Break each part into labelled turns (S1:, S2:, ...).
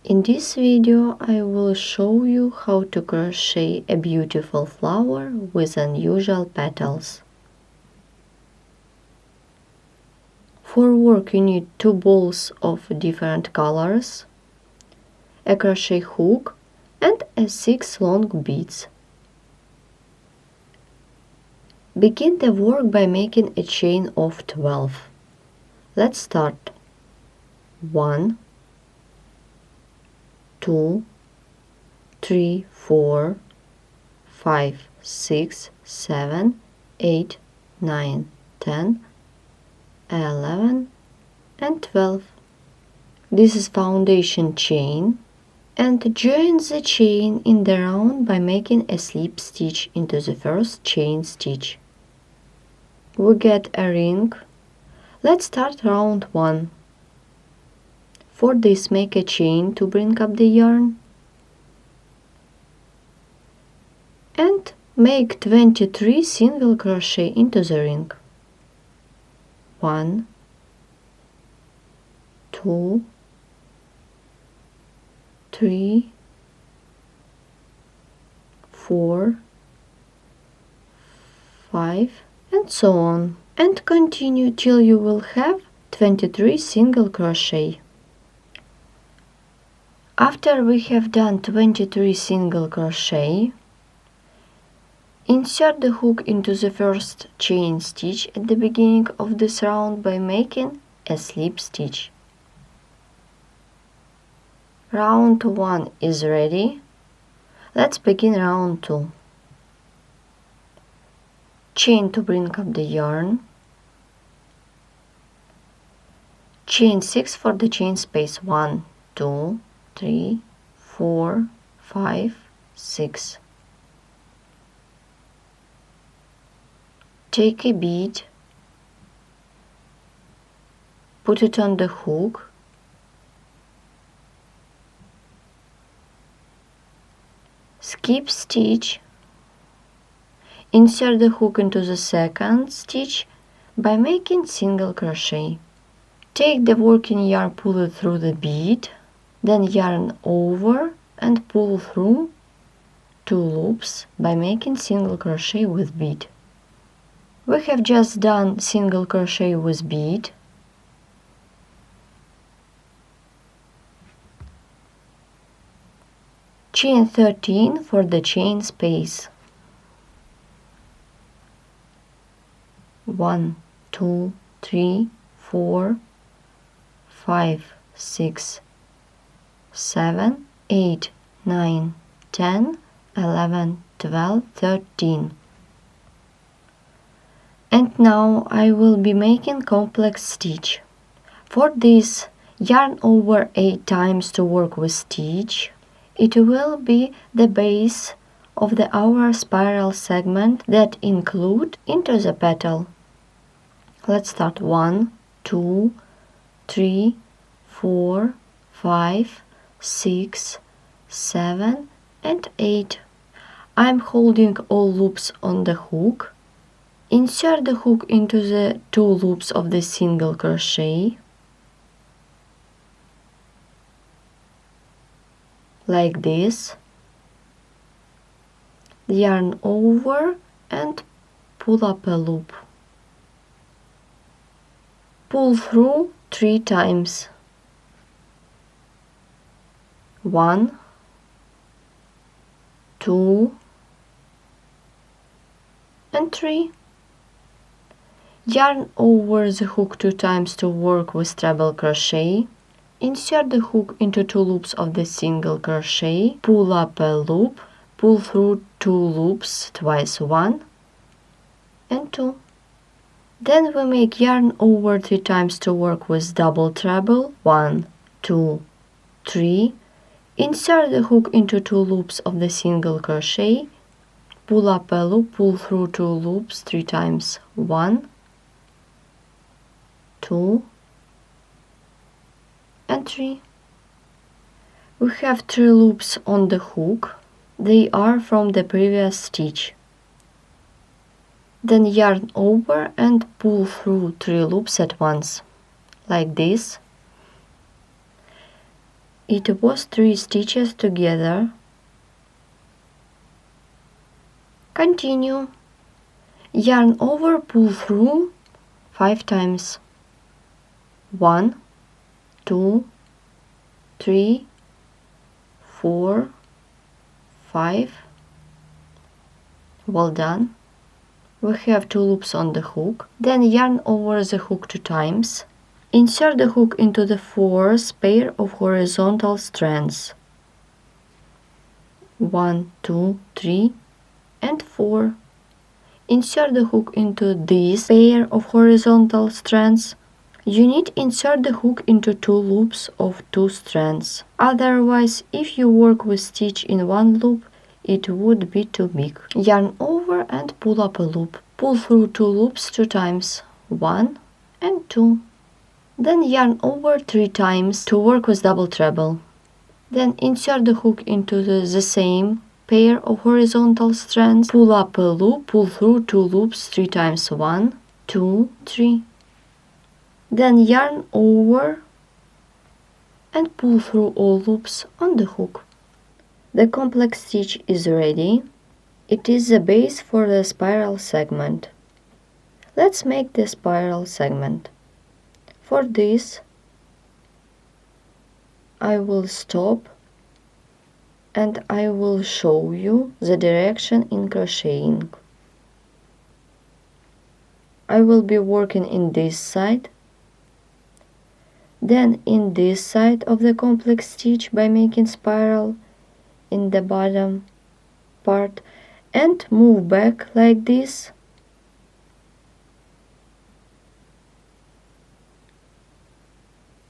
S1: In this video I will show you how to crochet a beautiful flower with unusual petals. For work you need 2 balls of different colors, a crochet hook and 6 long beads. Begin the work by making a chain of 12. Let's start. 1, 2, 3, 4, 5, 6, 7, 8, 9, 10, 11 and 12. This is foundation chain, and join the chain in the round by making a slip stitch into the first chain stitch. We get a ring. Let's start round 1. For this, make a chain to bring up the yarn and make 23 single crochet into the ring. 1, 2, 3, 4, 5 and so on, and continue till you will have 23 single crochet. After we have done 23 single crochet, insert the hook into the first chain stitch at the beginning of this round by making a slip stitch. Round 1 is ready. Let's begin round 2. Chain to bring up the yarn, chain 6 for the chain space. 1, 2, 3, 4, 5, 6. Take a bead, put it on the hook, skip stitch, insert the hook into the second stitch by making single crochet. Take the working yarn, pull it through the bead, then yarn over and pull through 2 loops by making single crochet with bead. We have just done single crochet with bead. Chain 13 for the chain space. 1, 2, 3, 4, 5, 6, 7, 8, 9, 10, 11, 12, 13. And now I will be making complex stitch. For this, yarn over 8 times to work with stitch. It will be the base of our spiral segment that include into the petal. Let's start. 1, 2, 3, 4, 5, 6, 7 and 8. I'm holding all loops on the hook. Insert the hook into the 2 loops of the single crochet, like this. Yarn over and pull up a loop. Pull through 3 times. 1, 2 and 3. Yarn over the hook 2 times to work with treble crochet. Insert the hook into 2 loops of the single crochet, pull up a loop, pull through 2 loops twice. 1 and 2. Then we make yarn over 3 times to work with double treble. 1, 2, 3. Insert the hook into 2 loops of the single crochet, pull up a loop, pull through 2 loops 3 times. 1, 2 and 3. We have 3 loops on the hook. They are from the previous stitch. Then yarn over and pull through 3 loops at once, like this. It was 3 stitches together. Continue. Yarn over, pull through 5 times. 1, 2, 3, 4, 5. Well done. We have 2 loops on the hook. Then yarn over the hook 2 times. Insert the hook into the 4th pair of horizontal strands. 1, 2, 3, and 4. Insert the hook into this pair of horizontal strands. You need to insert the hook into 2 loops of 2 strands. Otherwise, if you work with stitch in one loop, it would be too big. Yarn over and pull up a loop. Pull through 2 loops 2 times. 1 and 2. Then yarn over 3 times to work with double treble. Then insert the hook into the same pair of horizontal strands. Pull up a loop, pull through 2 loops 3 times. 1, 2, 3. Then yarn over and pull through all loops on the hook. The complex stitch is ready. It is the base for the spiral segment. Let's make the spiral segment. For this, I will stop and I will show you the direction in crocheting. I will be working in this side, then in this side of the complex stitch by making spiral in the bottom part and move back like this.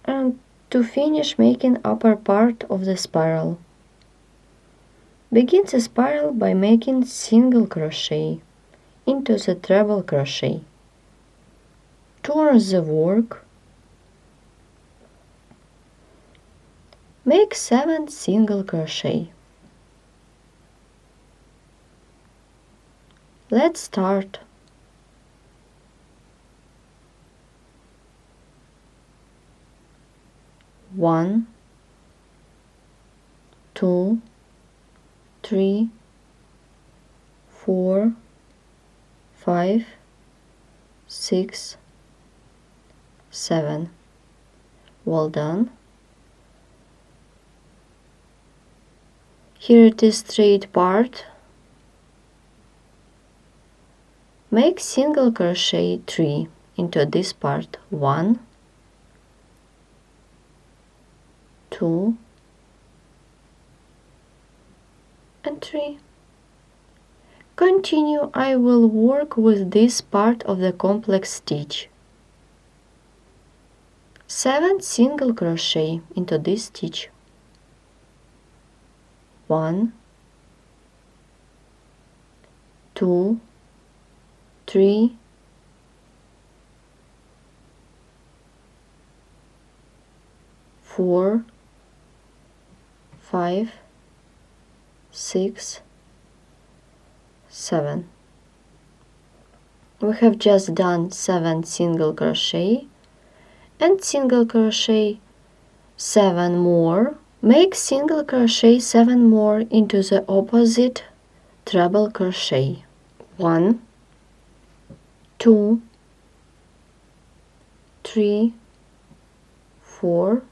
S1: And to finish making upper part of the spiral. Begin the spiral by making single crochet into the treble crochet. Turn the work. Make 7 single crochet. Let's start. One, 2, 3, 4, 5, 6, 7. Well done. Here it is straight part. Make single crochet 3 into this part. 1, 2, and 3. Continue. I will work with this part of the complex stitch. 7 single crochet into this stitch. 1, 2, 3, 4, 5, 6, 7. We have just done 7 single crochet and single crochet 7 more. Make single crochet 7 more into the opposite treble crochet. 1, 2, 3, 4,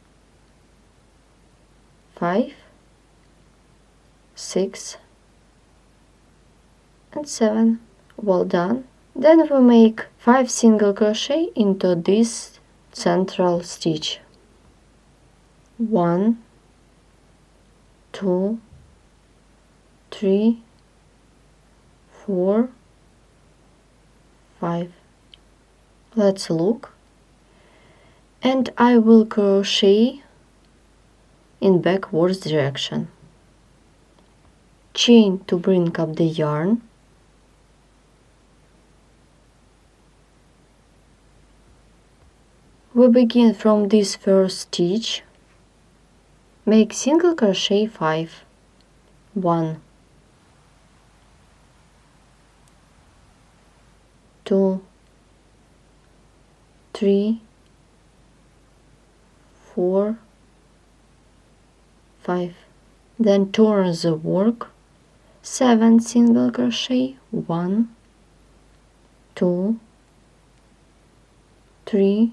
S1: 5, 6, and 7. Well done. Then we make 5 single crochet into this central stitch. 1, 2, 3, 4, 5. Let's look. And I will crochet in backwards direction. Chain to bring up the yarn. We begin from this first stitch. Make single crochet 5. 1, 2, 3, 4, 5. Then turn the work, 7 single crochet, 1, 2, 3,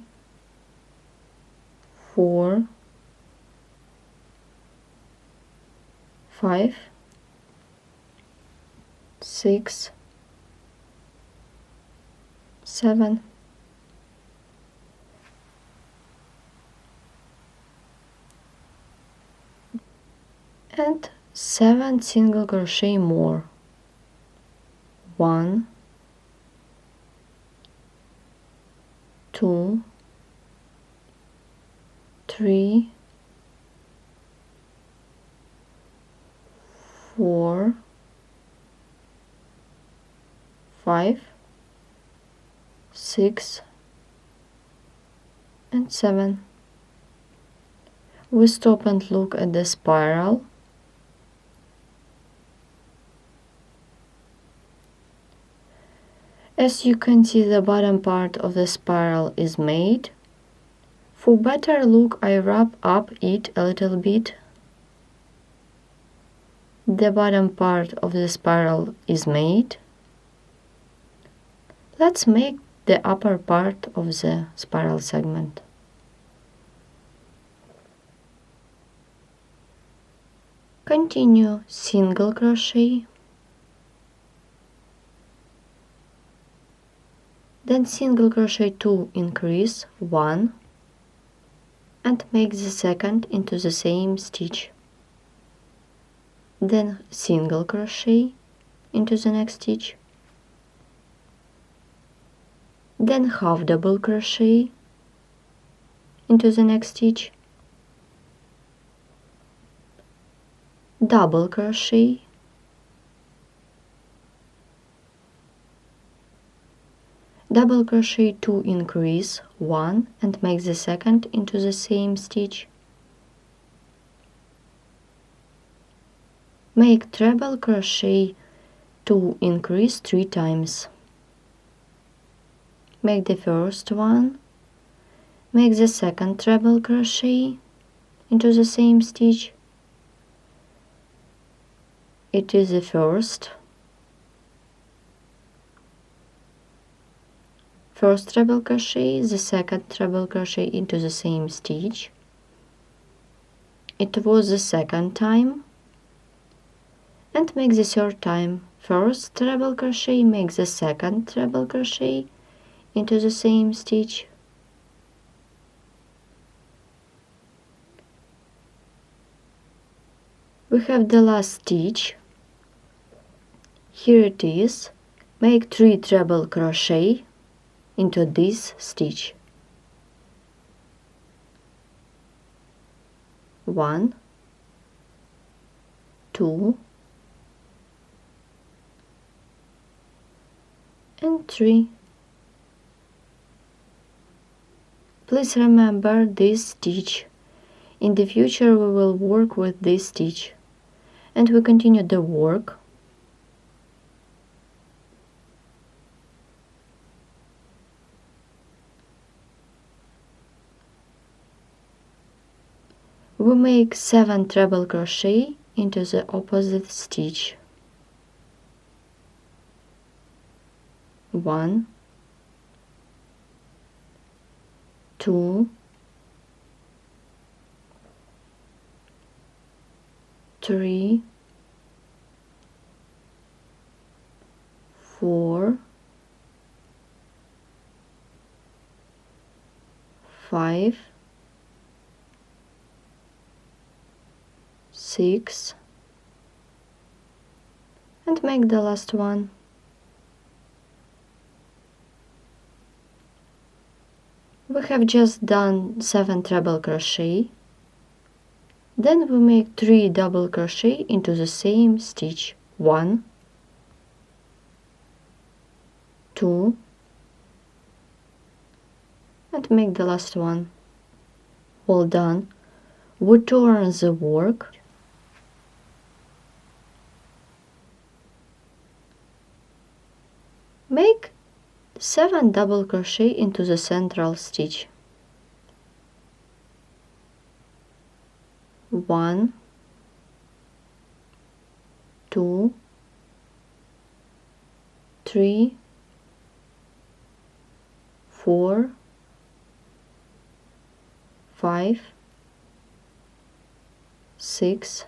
S1: 4, 5, 6, 7. And 7 single crochet more, 1, 2, 3, 4, 5, 6, and 7. We stop and look at the spiral. As you can see, the bottom part of the spiral is made. For better look, I wrap up it a little bit. The bottom part of the spiral is made. Let's make the upper part of the spiral segment. Continue single crochet, then single crochet 2, increase 1, and make the second into the same stitch. Then single crochet into the next stitch, then half double crochet into the next stitch, double crochet, double crochet 2, increase 1, and make the second into the same stitch. Make treble crochet 2, increase 3 times. Make the first one, make the second treble crochet into the same stitch. It is the first treble crochet, the second treble crochet into the same stitch. It was the second time, and make the third time. First treble crochet, make the second treble crochet into the same stitch. We have the last stitch. Here it is. Make 3 treble crochet into this stitch. 1, 2, and 3. Please remember this stitch. In the future we will work with this stitch. And we continue the work. We make 7 treble crochet into the opposite stitch. 1, 2, 3, 4, 5, 6, and make the last one. We have just done 7 treble crochet. Then we make 3 double crochet into the same stitch. 1, 2, and make the last one. All done. We turn the work. Make 7 double crochet into the central stitch. 1, 2, 3, 4, 5, 6,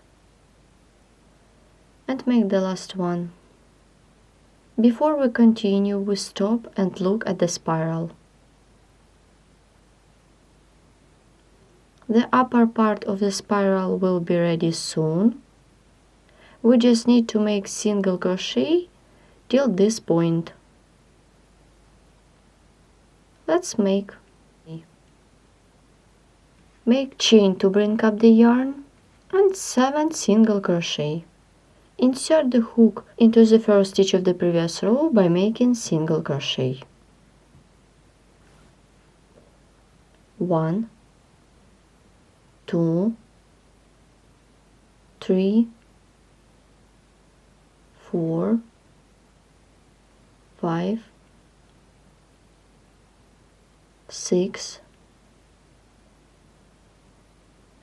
S1: and make the last one. Before we continue, we stop and look at the spiral. The upper part of the spiral will be ready soon. We just need to make single crochet till this point. Let's make chain to bring up the yarn and 7 single crochet. Insert the hook into the first stitch of the previous row by making single crochet. 1, 2, 3, 4, 5, 6,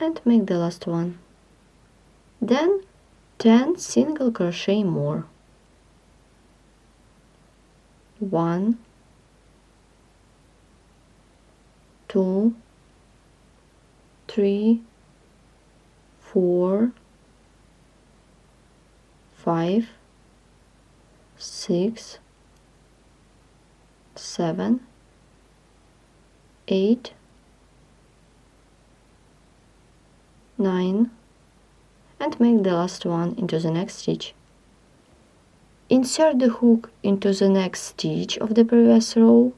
S1: and make the last one. Then 10 single crochet more. 1, 2, 3, 4, 5, 6, 7, 8, 9, and make the last one into the next stitch. Insert the hook into the next stitch of the previous row.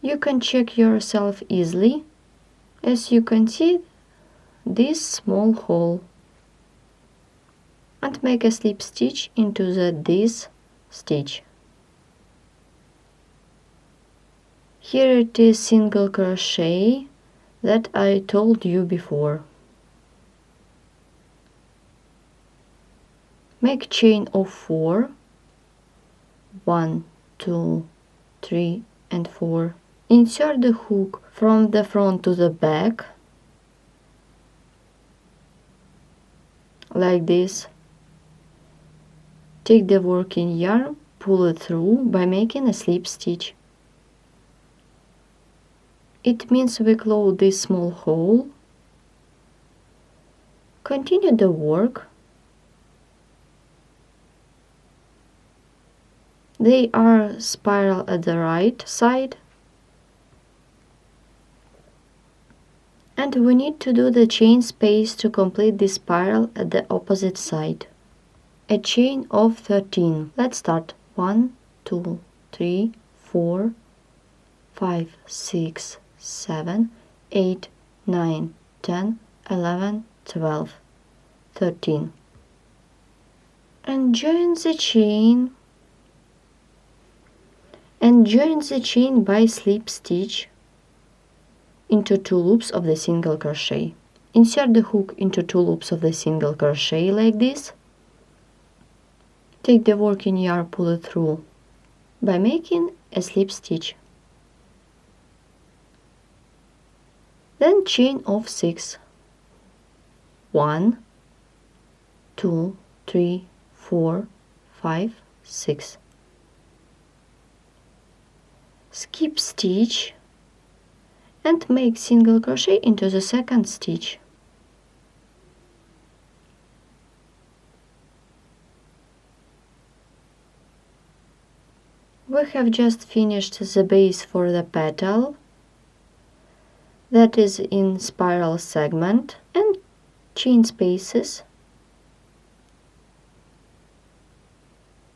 S1: You can check yourself easily, as you can see this small hole, and make a slip stitch into this stitch. Here it is single crochet that I told you before. Make chain of 4, 1, 2, 3, and 4. Insert the hook from the front to the back, like this. Take the working yarn, pull it through by making a slip stitch. It means we close this small hole. Continue the work. They are spiral at the right side, and we need to do the chain space to complete this spiral at the opposite side. A chain of 13. Let's start. 1, 2, 3, 4, 5, 6, 7, 8, 9, 10, 11, 12, 13. And join the chain. Join the chain by slip stitch into 2 loops of the single crochet. Insert the hook into 2 loops of the single crochet like this. Take the working yarn, pull it through by making a slip stitch. Then chain of 6. 1, 2, 3, 4, 5, 6. Skip stitch and make single crochet into the second stitch. We have just finished the base for the petal, that is in spiral segment, and chain spaces.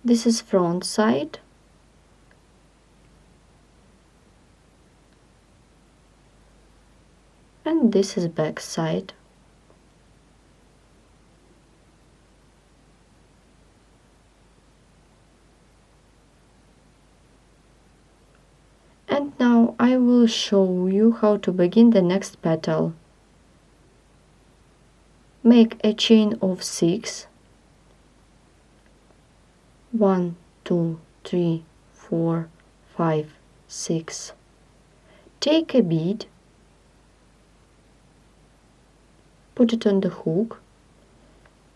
S1: This is front side. And this is back side. And now I will show you how to begin the next petal. Make a chain of 6. 1, 2, 3, 4, 5, 6. Take a bead, put it on the hook,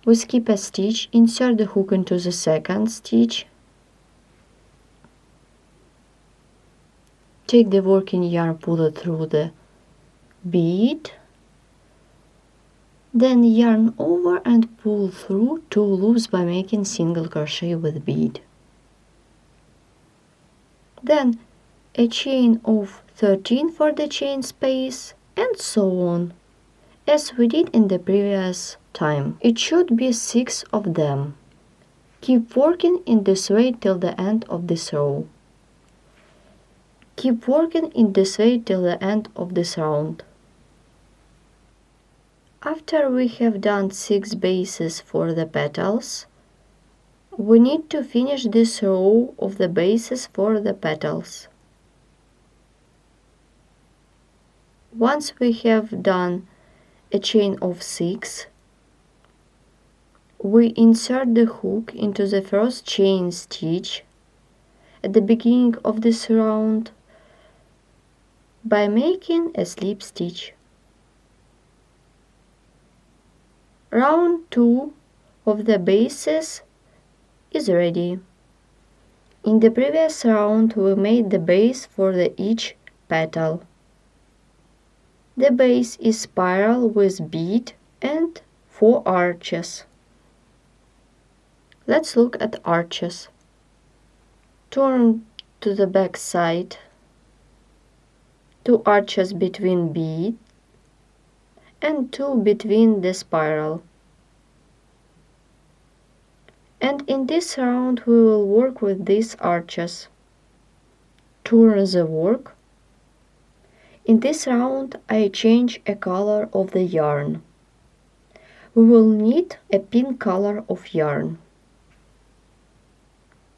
S1: We skip a stitch, insert the hook into the second stitch, take the working yarn, pull it through the bead, then yarn over and pull through 2 loops by making single crochet with bead. Then a chain of 13 for the chain space, and so on, as we did in the previous time. It should be 6 of them. Keep working in this way till the end of this row. Keep working in this way till the end of this round. After we have done 6 bases for the petals, we need to finish this row of the bases for the petals. Once we have done a chain of 6, we insert the hook into the first chain stitch at the beginning of this round by making a slip stitch. Round 2 of the bases is ready. In the previous round we made the base for each petal. The base is spiral with bead and 4 arches. Let's look at arches. Turn to the back side, 2 arches between bead and 2 between the spiral. And in this round we will work with these arches. Turn the work. In this round I change a color of the yarn. We will need a pink color of yarn.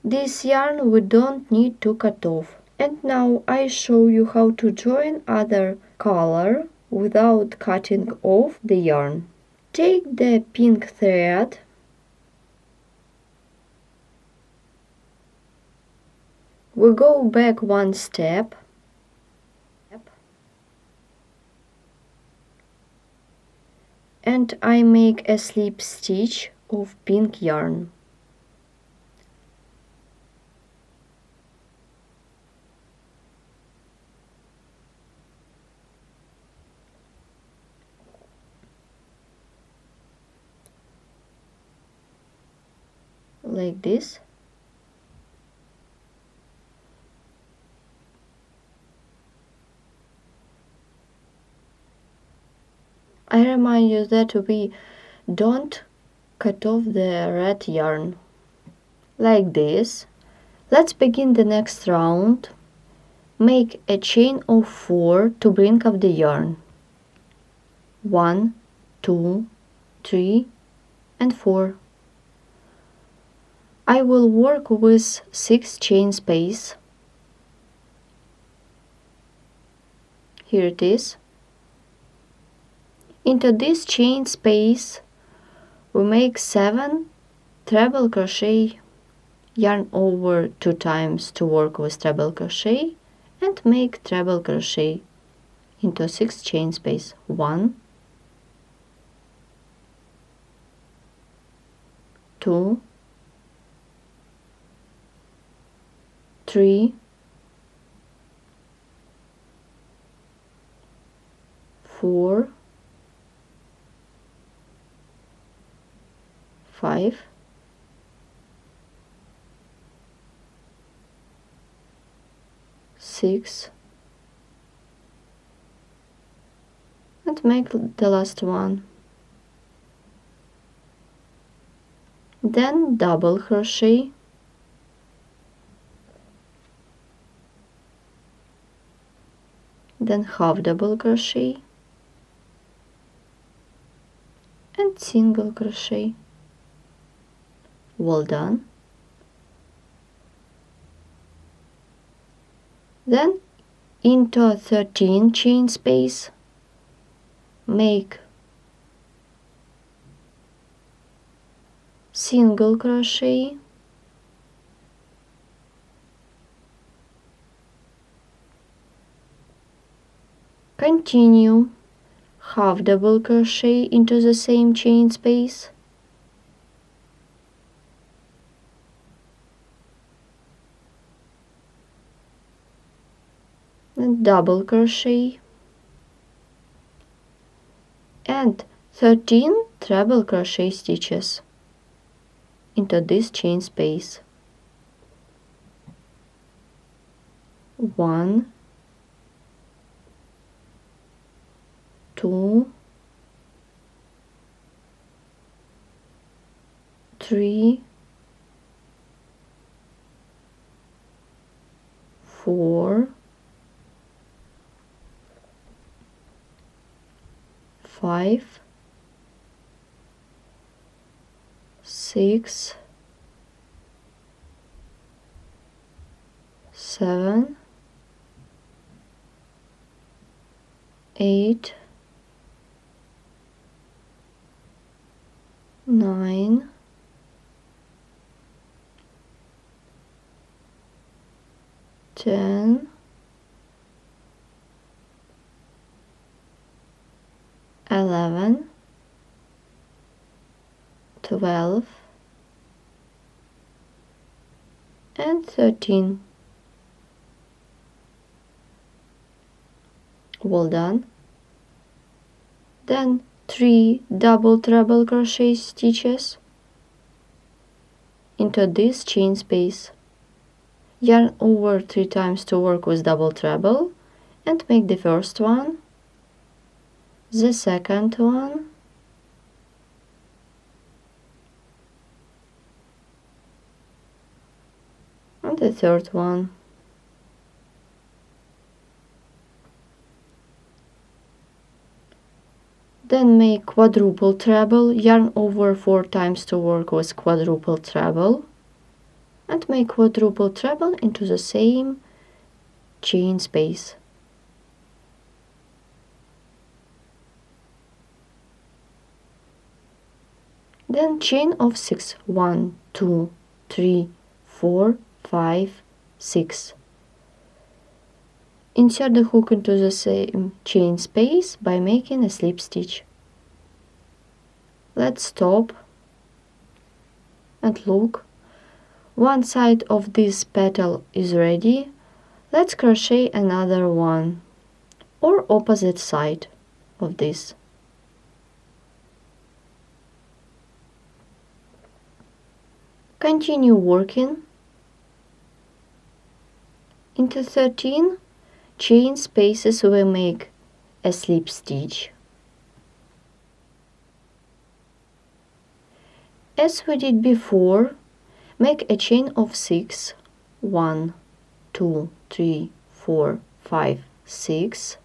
S1: This yarn we don't need to cut off. And now I show you how to join other color without cutting off the yarn. Take the pink thread we go back 1 step and I make a slip stitch of pink yarn. Like this. I remind you that we don't cut off the red yarn. Like this. Let's begin the next round. Make a chain of 4 to bring up the yarn. 1, 2, 3 and 4. I will work with 6 chain space. Here it is. Into this chain space we make 7 treble crochet, yarn over 2 times to work with treble crochet and make treble crochet into 6 chain space. 1, 2, 3, 4, 5, 6 and make the last one. Then double crochet, then half double crochet and single crochet. Well done. Then into 13 chain space make single crochet, continue half double crochet into the same chain space, then double crochet and 13 treble crochet stitches into this chain space. 1, 2, 3, 4, 5, 6, 7, 8, 9, 10, 11, 12, and 13. Well done. Then 3 double treble crochet stitches into this chain space. Yarn over 3 times to work with double treble and make the first one, the second one, and the third one. Then make quadruple treble, yarn over 4 times to work with quadruple treble, and make quadruple treble into the same chain space. Then chain of 6, 1, 2, 3, 4, 5, 6. Insert the hook into the same chain space by making a slip stitch. Let's stop and look. One side of this petal is ready. Let's crochet another one, or opposite side of this. Continue working. Into 13 chain spaces we make a slip stitch. As we did before, make a chain of 6, 1, 2, 3, 4, 5, 6.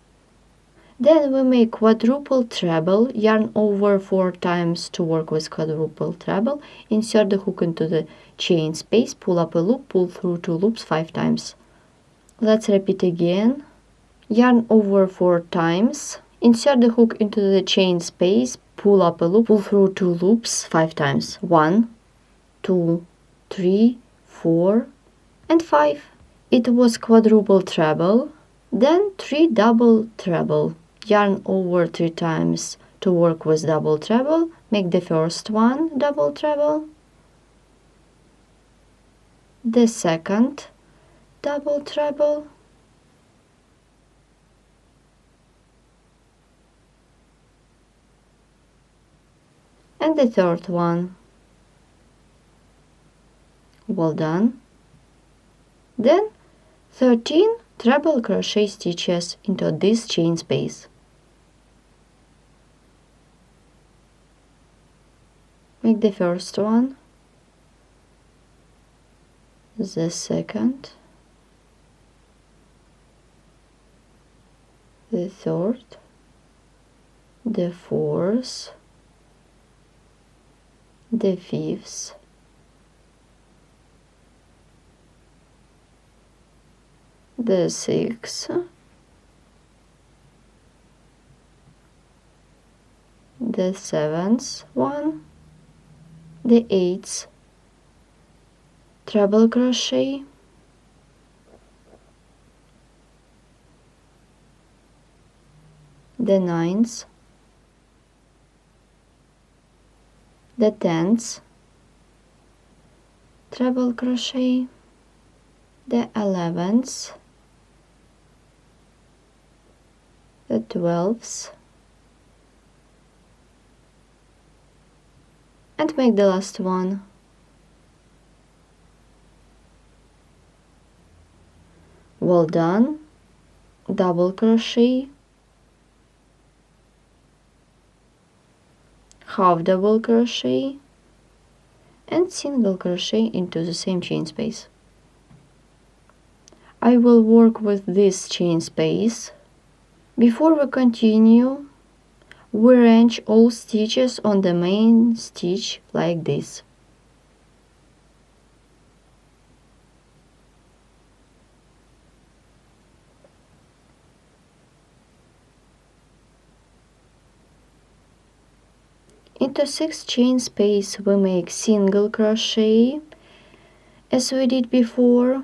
S1: Then we make quadruple treble, yarn over 4 times to work with quadruple treble, insert the hook into the chain space, pull up a loop, pull through 2 loops 5 times. Let's repeat again. Yarn over 4 times, insert the hook into the chain space, pull up a loop, pull through 2 loops 5 times. 1, 2, 3, 4, and 5. It was quadruple treble, then 3 double treble. Yarn over 3 times to work with double treble, make the first one double treble, the second double treble, and the third one. Well done. Then 13 treble crochet stitches into this chain space. Make the first one, the second, the third, the fourth, the fifth, the sixth, the seventh one, the eighth treble crochet, the ninth, the 10th treble crochet, the 11th, the 12s, and make the last one. Well done. Double crochet, half double crochet, and single crochet into the same chain space. I will work with this chain space. Before we continue, we arrange all stitches on the main stitch like this. Into 6 chain space we make single crochet as we did before,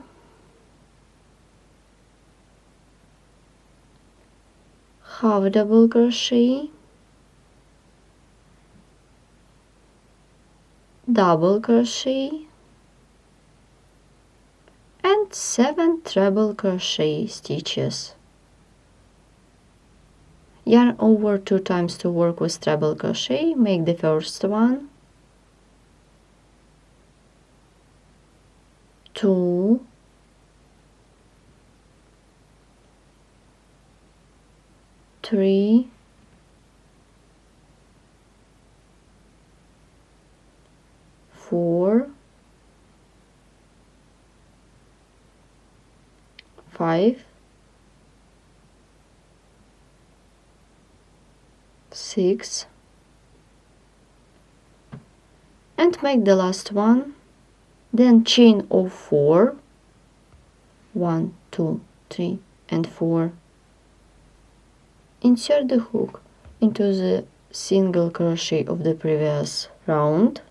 S1: half double crochet, double crochet, and 7 treble crochet stitches. Yarn over 2 times to work with treble crochet. Make the first one, 2, 3, 4, 5, 6, and make the last one, then chain of 4, 1, 2, 3, and 4. Insert the hook into the single crochet of the previous round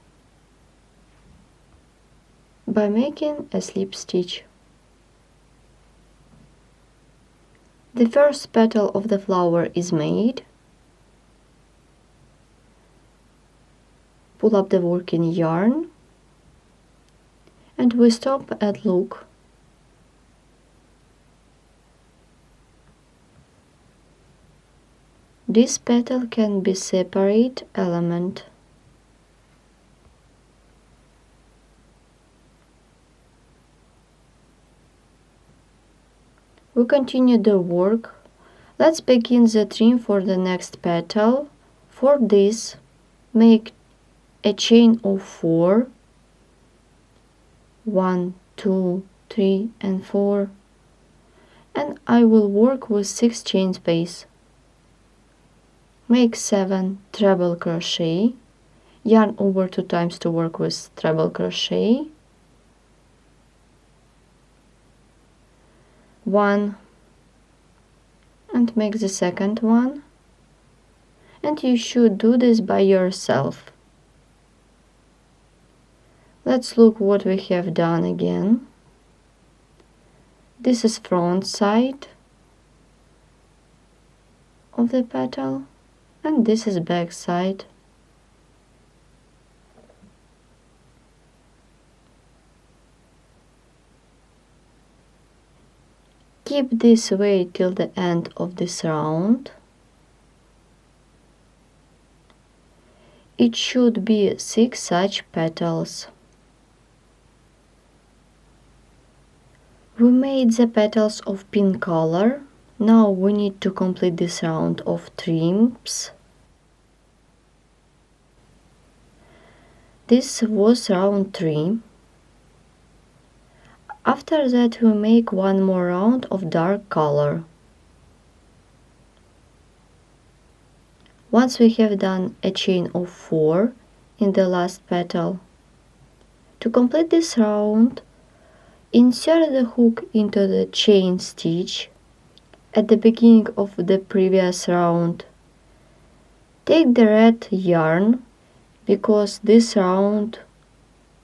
S1: by making a slip stitch. The first petal of the flower is made. Pull up the working yarn and we stop at look. This petal can be separate element. We continue the work. Let's begin the trim for the next petal. For this, make a chain of 4, 1, 2, 3, and 4, and I will work with 6 chain space. Make 7 treble crochet, yarn over 2 times to work with treble crochet, 1, and make the second one, and you should do this by yourself. Let's look what we have done again. This is front side of the petal and this is back side. Keep this way till the end of this round. It should be 6 such petals. We made the petals of pink color. Now we need to complete this round of trims. This was round 3. After that we make one more round of dark color. Once we have done a chain of 4 in the last petal. To complete this round, insert the hook into the chain stitch at the beginning of the previous round. Take the red yarn because this round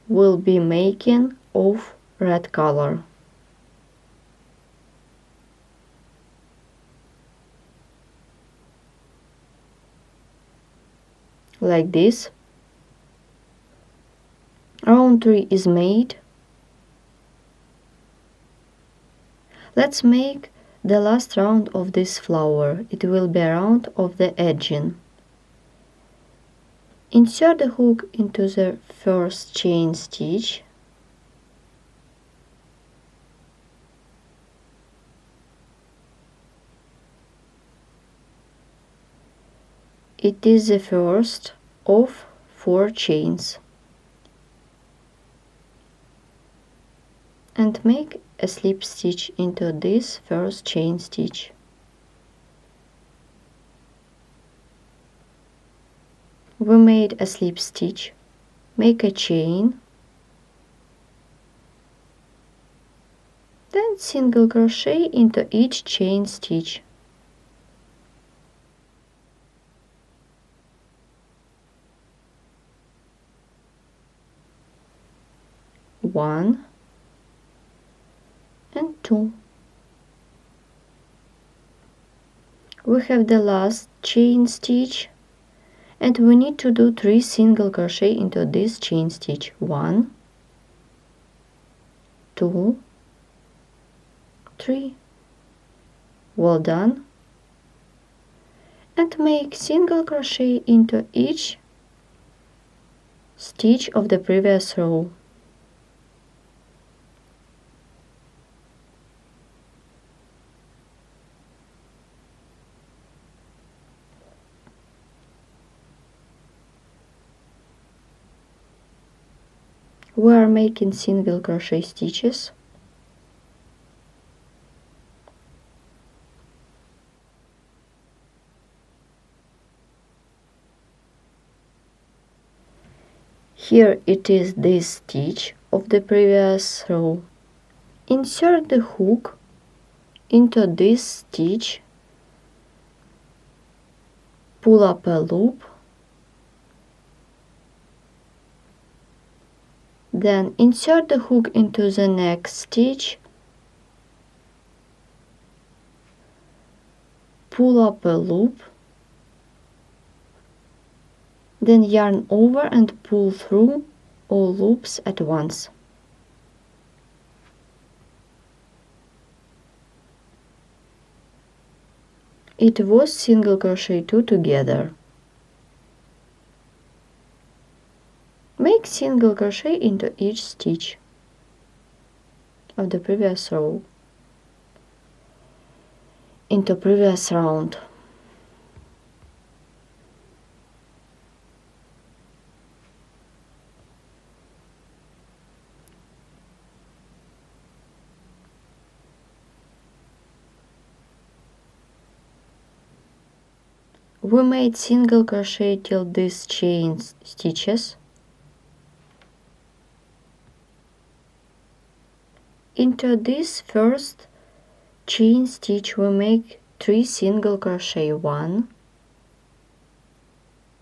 S1: will be making of red color. Like this. Round 3 is made. Let's make the last round of this flower. It will be a round of the edging. Insert the hook into the first chain stitch. It is the first of 4 chains. And make a slip stitch into this first chain stitch. We made a slip stitch. Make a chain, then single crochet into each chain stitch. One and 2. We have the last chain stitch and we need to do 3 single crochet into this chain stitch. 1, 2, 3. Well done. And make single crochet into each stitch of the previous row. We are making single crochet stitches. Here it is this stitch of the previous row. Insert the hook into this stitch, pull up a loop, then insert the hook into the next stitch, pull up a loop, then yarn over and pull through all loops at once. It was single crochet 2 together. Make single crochet into each stitch of the previous row, into previous round. We made single crochet till these chain stitches. Into this first chain stitch we make 3 single crochet. 1,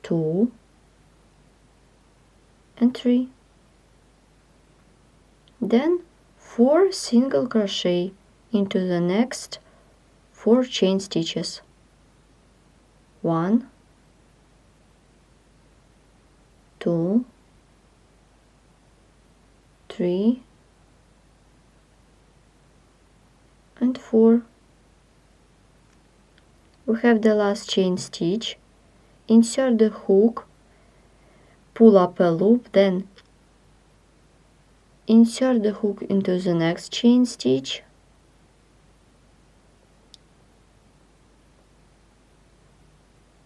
S1: 2 and 3. Then 4 single crochet into the next 4 chain stitches. 1, 2, 3 and 4. We have the last chain stitch. Insert the hook, pull up a loop, then insert the hook into the next chain stitch,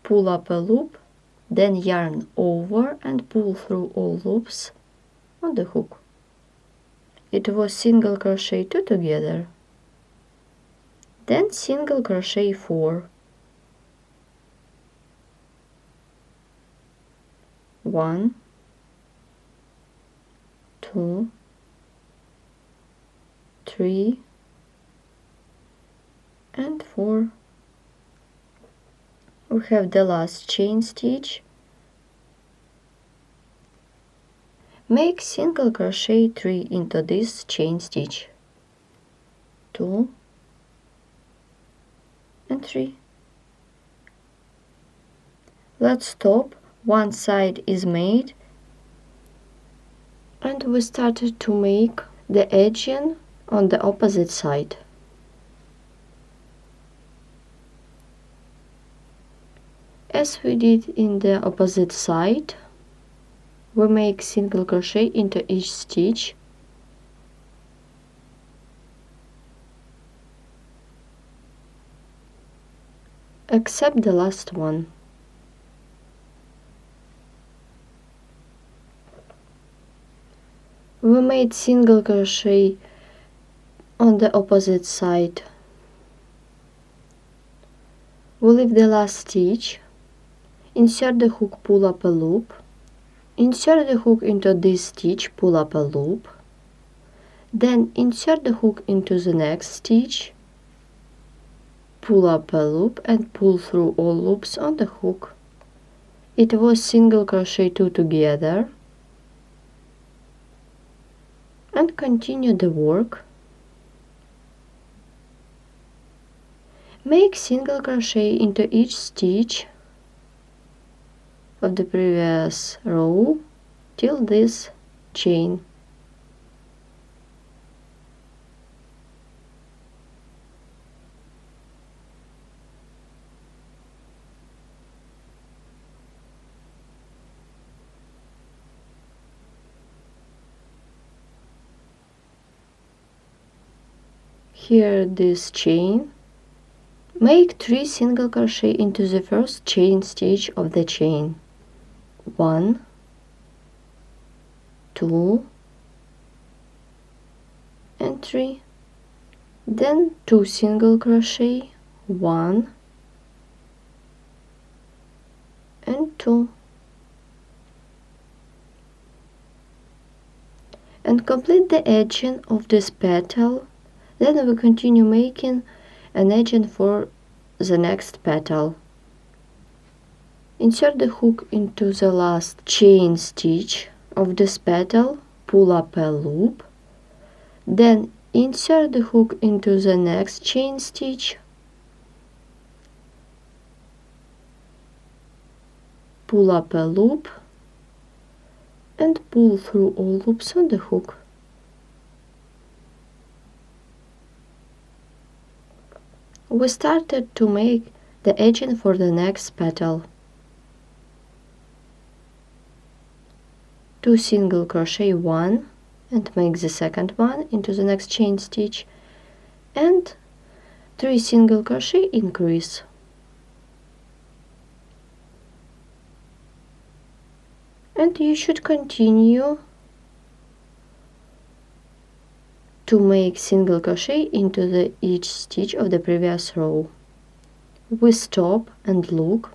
S1: pull up a loop, then yarn over and pull through all loops on the hook. It was single crochet 2 together, then single crochet 4, 1, 2, 3 and 4. We have the last chain stitch. Make single crochet 3 into this chain stitch, 2 and 3. Let's stop. One side is made and we started to make the edging on the opposite side. As we did in the opposite side, we make single crochet into each stitch, except the last one. We made single crochet on the opposite side. We leave the last stitch, insert the hook, pull up a loop, insert the hook into this stitch, pull up a loop, then insert the hook into the next stitch, pull up a loop and pull through all loops on the hook. It was single crochet 2 together, and continue the work. Make single crochet into each stitch of the previous row till this chain. Here this chain. Make 3 single crochet into the first chain stitch of the chain. 1, 2 and 3. Then 2 single crochet, 1 and 2. And complete the edging of this petal. Then we continue making an edging for the next petal. Insert the hook into the last chain stitch of this petal, pull up a loop, then insert the hook into the next chain stitch, pull up a loop and pull through all loops on the hook. We started to make the edging for the next petal. 2 single crochet 1 and make the second one into the next chain stitch, and 3 single crochet increase. And you should continue to make single crochet into each stitch of the previous row. We stop and look.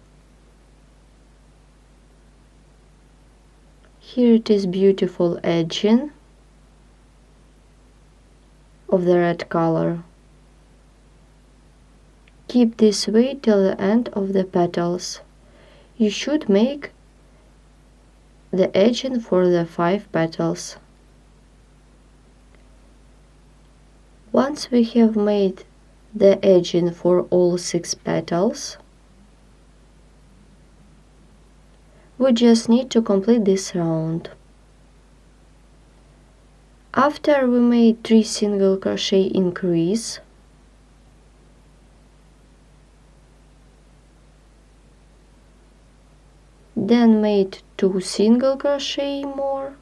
S1: Here it is beautiful edging of the red color. Keep this way till the end of the petals. You should make the edging for the 5 petals. Once we have made the edging for all 6 petals, we just need to complete this round. After we made 3 single crochet increase, then made 2 single crochet more,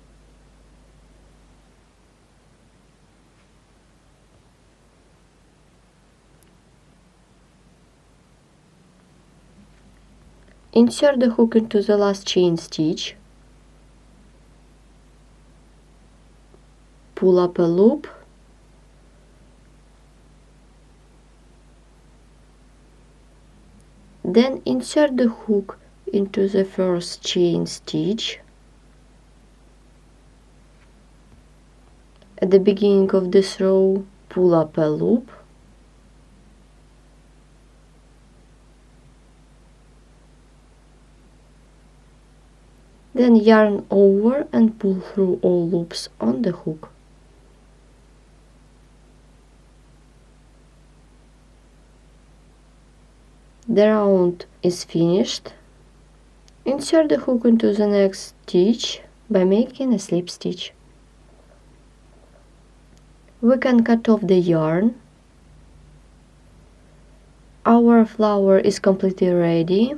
S1: insert the hook into the last chain stitch, pull up a loop, then insert the hook into the first chain stitch. At the beginning of this row, pull up a loop, then yarn over and pull through all loops on the hook. The round is finished. Insert the hook into the next stitch by making a slip stitch. We can cut off the yarn. Our flower is completely ready.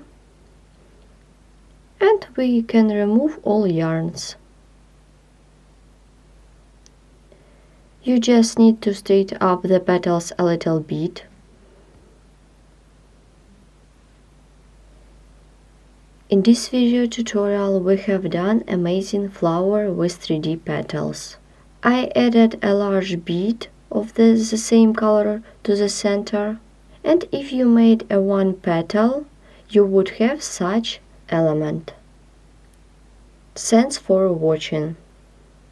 S1: And we can remove all yarns. You just need to straighten up the petals a little bit. In this video tutorial we have done amazing flower with 3D petals. I added a large bead of the same color to the center, and if you made a one petal, you would have such element. Thanks for watching.